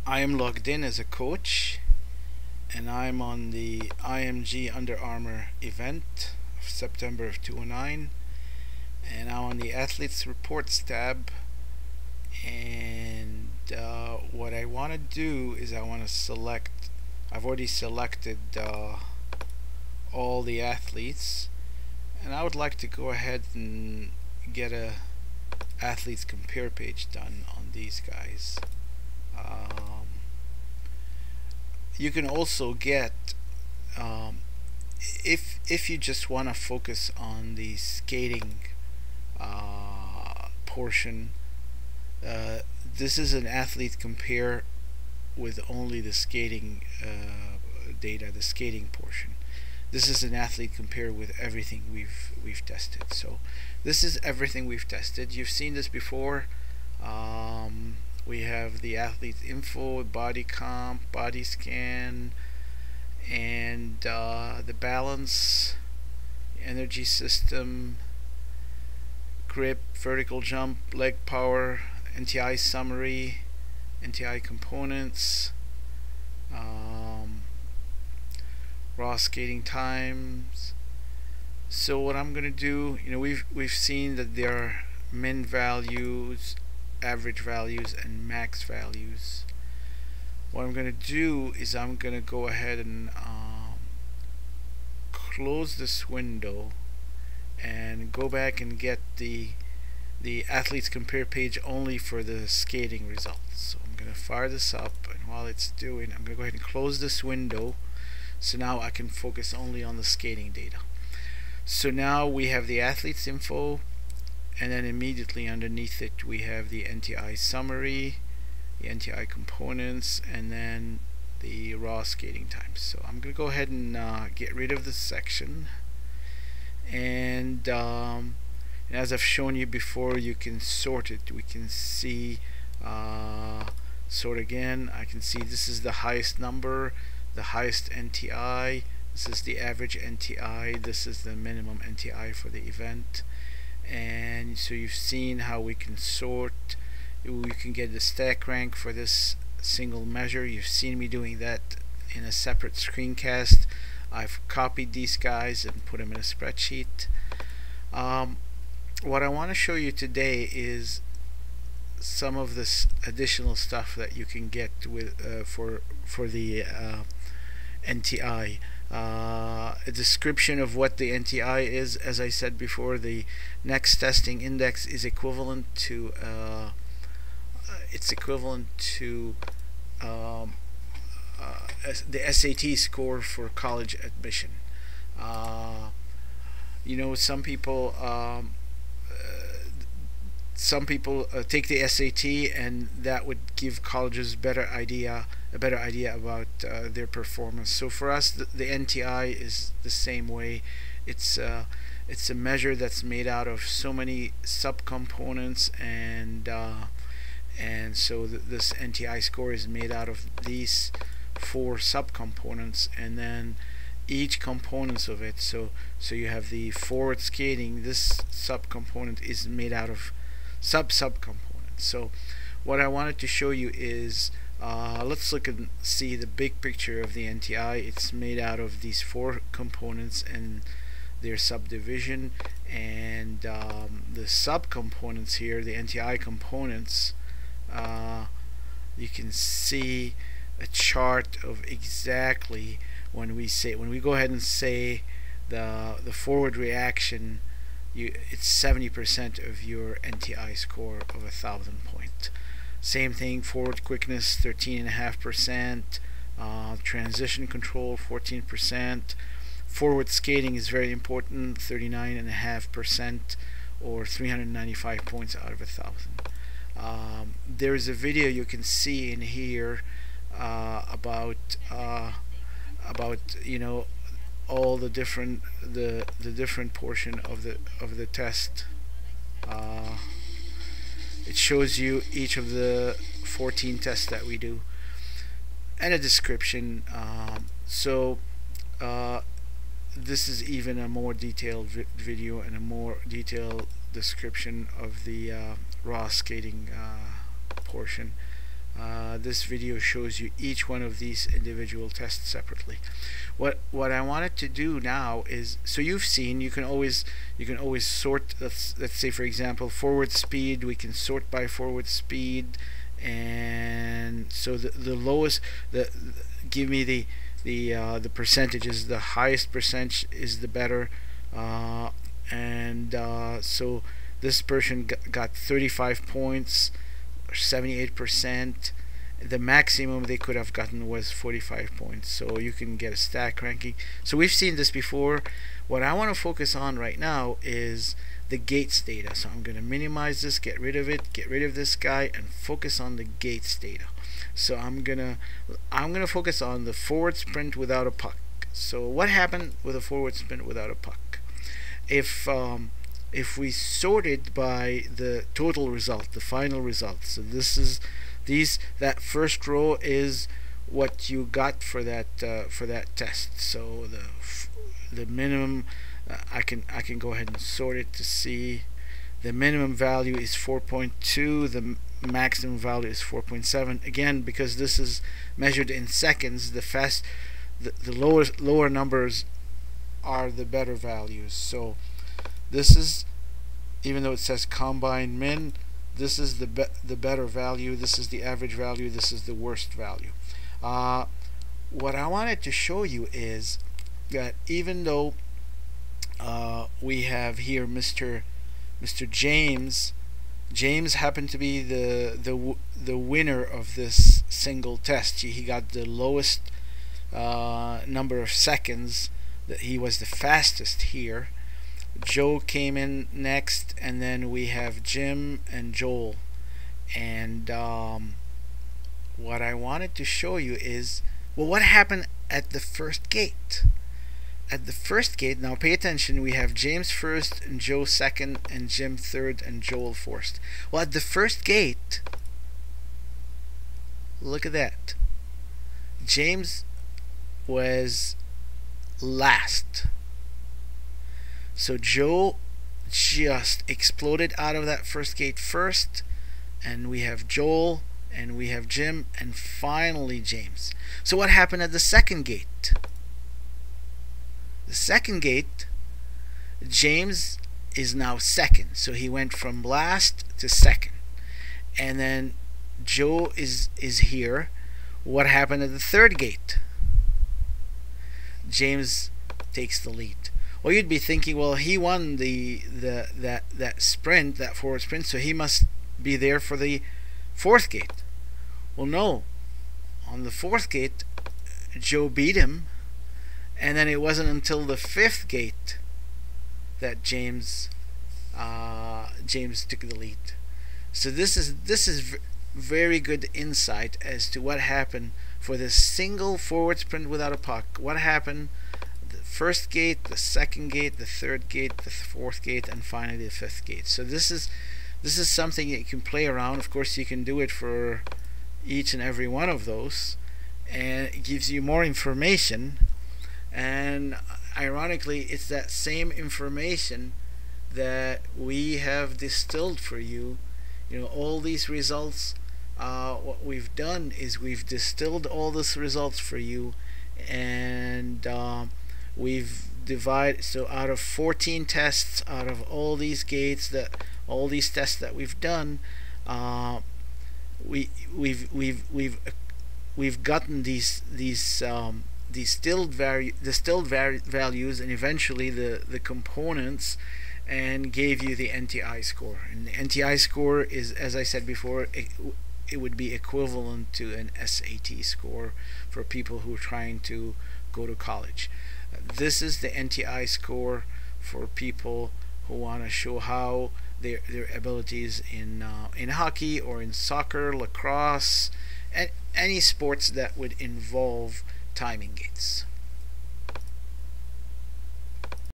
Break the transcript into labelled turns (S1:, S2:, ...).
S1: I am logged in as a coach, and I'm on the IMG Under Armour event of September of 2009, and I'm on the Athletes Reports tab. And what I want to do is I want to select. I've already selected all the athletes, and I would like to go ahead and get a athletes compare page done on these guys. You can also get if you just want to focus on the skating portion. This is an athlete compare with only the skating data, the skating portion. This is an athlete compare with everything we've tested. So this is everything we've tested. You've seen this before. We have the athlete info, body comp, body scan, and the balance, energy system, grip, vertical jump, leg power, NTI summary, NTI components, raw skating times. So what I'm going to do, we've seen that there are min values, average values, and max values. What I'm going to do is I'm going to go ahead and close this window and go back and get the athletes compare page only for the skating results. So I'm going to fire this up, and while it's doing, I'm going to go ahead and close this window, so now I can focus only on the skating data. So now we have the athletes info, and then immediately underneath it we have the NTI summary, the NTI components, and then the raw skating times. So I'm going to go ahead and get rid of this section, and as I've shown you before, you can sort it. We can see sort again. I can see this is the highest number, the highest NTI. This is the average NTI. This is the minimum NTI for the event. And so you've seen how we can sort. We can get the stack rank for this single measure. You've seen me doing that in a separate screencast. I've copied these guys and put them in a spreadsheet. What I want to show you today is some of this additional stuff that you can get with for the NTI. A description of what the NTI is. As I said before, the Nexttesting index is equivalent to the SAT score for college admission. Some people take the SAT, and that would give colleges a better idea about their performance. So for us, the NTI is the same way. It's a measure that's made out of so many subcomponents, and so this NTI score is made out of these 4 subcomponents, and then each components of it. So you have the forward skating. This subcomponent is made out of subcomponents. So what I wanted to show you is let's look and see the big picture of the NTI. It's made out of these 4 components and their subdivision, and the subcomponents here, the NTI components, you can see a chart of exactly when we go ahead and say the forward reaction, it's 70% of your NTI score of 1,000 points. Same thing, forward quickness 13.5%, transition control 14%, forward skating is very important, 39.5%, or 395 points out of 1,000. There is a video you can see in here about all the different different portion of the test. It shows you each of the 14 tests that we do, and a description. This is even a more detailed video and a more detailed description of the raw skating portion. This video shows you each one of these individual tests separately. What I wanted to do now is, so you've seen, you can always sort. Let's say for example forward speed, we can sort by forward speed, and so the lowest, give me the percentages. The highest percentage is the better, so this person got 35 points, 78%. The maximum they could have gotten was 45 points. So you can get a stack ranking. So we've seen this before. What I want to focus on right now is the gates data. So I'm going to minimize this, get rid of it, get rid of this guy, and focus on the gates data. So I'm gonna focus on the forward sprint without a puck. So what happened with a forward sprint without a puck? If we sorted by the total result, the final result, so this is that first row is what you got for that test. So the minimum, I can go ahead and sort it to see the minimum value is 4.2, the maximum value is 4.7. Again, because this is measured in seconds, the lower numbers are the better values. So this is, even though it says combined min, this is the better value, this is the average value, this is the worst value. What I wanted to show you is that even though we have here Mr. James happened to be the winner of this single test. He got the lowest number of seconds, that he was the fastest here. Joe came in next, and then we have Jim and Joel. And what I wanted to show you is, well, what happened at the first gate? At the first gate, now pay attention, we have James first and Joe second and Jim third and Joel fourth. Well, at the first gate, look at that. James was last. So Joe just exploded out of that first gate first, and we have Joel, and we have Jim, and finally James. So what happened at the second gate? The second gate, James is now second, so he went from last to second. And then Joe is here. What happened at the third gate? James takes the lead. Well, you'd be thinking, well, he won that sprint, that forward sprint, so he must be there for the fourth gate. Well, no. On the fourth gate, Joe beat him, and then it wasn't until the fifth gate that James took the lead. So this is very good insight as to what happened for the single forward sprint without a puck. What happened? The first gate, the second gate, the third gate, the fourth gate, and finally the fifth gate. So this is something that you can play around. Of course, you can do it for each and every one of those, and it gives you more information. And ironically, it's that same information that we have distilled for you. You know, all these results, what we've done is we've distilled all these results for you, and we've divided, so out of 14 tests, out of all these gates, all these tests that we've done, we've gotten these distilled values, and eventually the components, and gave you the NTI score. And the NTI score is, as I said before, it would be equivalent to an SAT score for people who are trying to go to college. This is the NTI score for people who want to show how their abilities in hockey or in soccer, lacrosse, and any sports that would involve timing gates.